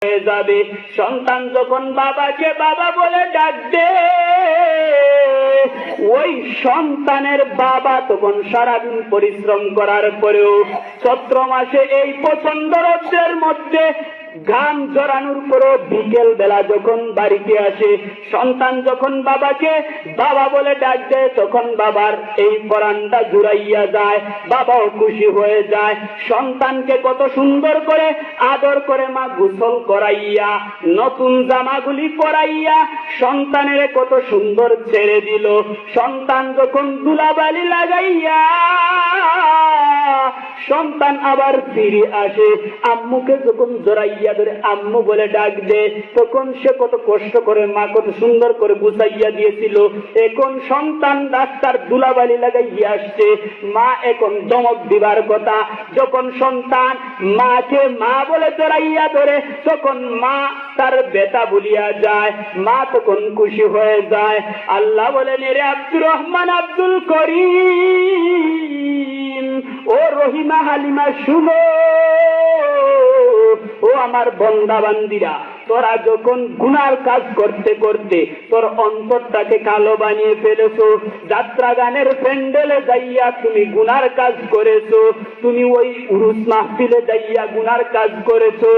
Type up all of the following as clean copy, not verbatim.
হয়ে যাবে। সন্তান যখন বাবাকে বাবা বলে ডাকবে, ওই সন্তানের বাবা তখন সারাদিন পরিশ্রম করার পরেও চৈত্র মাসে এই প্রচন্ড রৌদ্রের মধ্যে ঘাম ঝরানোর পরও বিকেল বেলা যখন বাড়িতে আসে, সন্তান যখন বাবাকে বাবা বলে ডাক দেয়, তখন বাবার এই পরানটা জুড়াইয়া যায়, বাবাও খুশি হয়ে যায়। সন্তানকে কত সুন্দর করে আদর করে মা গোসল করাইয়া, নতুন জামাগুলি পরাইয়া সন্তানের কত সুন্দর ছেড়ে দিল। সন্তান যখন দুলাবালি লাগাইয়া সন্তান আবার ফিরে আসে, আম্মুকে যখন জড়াইয়া ধরে আম্মু বলে ডাক দে, তখন সে কত কষ্ট করে মা কত সুন্দর করে বুঝাইয়া দিয়েছিল। এখন সন্তান রাস্তার ধুলাবালি লাগাইয়া আসছে, মা এখন ধমক দিবার কথা। যখন সন্তান মাকে মা বলে জড়াইয়া ধরে, তখন মা তার বেটা বলিয়া যায়, মা তখন খুশি হয়ে যায়। আল্লাহ বলেন, রে আব্দুর রহমান, আব্দুল করিম, ও রহিমা, হালিমা, শুনো, ও আমার বন্দা বান্দিরা, তোরা যখন গুনার কাজ করতে করতে তোর অন্তরটাকে কালো বানিয়ে ফেলেছো, যাত্রা গানের প্যান্ডেলে যাইয়া তুমি গুনার কাজ করেছো, তুমি ওই উরুস মাহফিলে যাইয়া গুনার কাজ করেছো।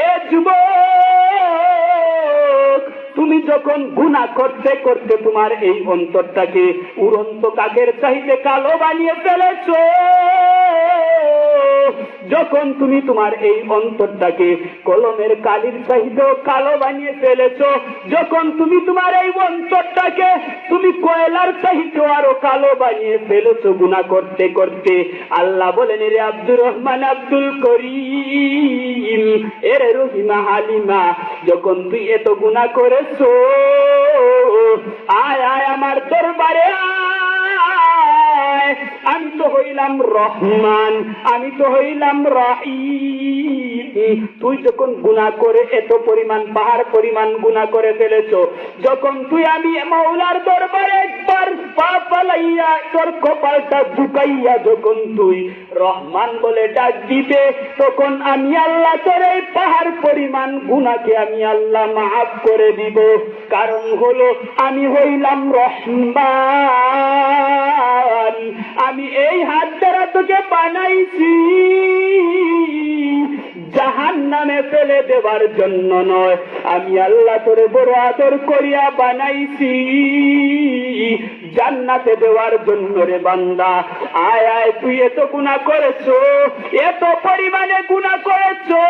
এ যুবক, তুমি যখন গুনাহ করতে করতে তোমার এই অন্তরটাকে উড়ন্ত কাকের চাইতে কালো বানিয়ে ফেলেছো, যখন তুমি তোমার এই অন্তরটাকে কলমের কালির চাইতেও কালো বানিয়ে ফেলেছো, যখন তুমি তোমার এই অন্তরটাকে তুমি কয়লার চাইতেও আরো কালো বানিয়ে ফেলেছো গুনাহ করতে করতে, আল্লাহ বলেন, রে আব্দুর রহমান, আব্দুল করিম, এর রহিমা, হালিমা, যখন তুই এত গুনাহ করেছো, আয় আয় আমার দরবারে আয়, আমি তো হইলাম রহমান, আমি তো হইলাম রহিম। তুই যখন গুনাহ করে এত পরিমাণ পাহাড় পরিমাণ গুনাহ করে ফেলেছো, যখন তুই আমি মাওলার দরবারে একবার পা ফালাইয়া তোর কপালটা ঝুঁকাইয়া যখন তুই রহমান বলে ডাক দিবে, তখন আমি আল্লাহ তোর এই পাহাড় পরিমাণ গুনাহকে আমি আল্লাহ মাফ করে দিব। কারণ হলো আমি হইলাম রহমান, আমি এই হাত দ্বারা তোকে বানাইছি জাহান্নামে ফেলে দেবার জন্য নয়, আমি আল্লাহ তোরে বড় আদর করিয়া বানাইছি জান্নাতে দেওয়ার জন্য। রে বান্দা, আয় আয়, তুই এত গুনাহ করেছো, এত পরিমাণে গুনাহ করেছো,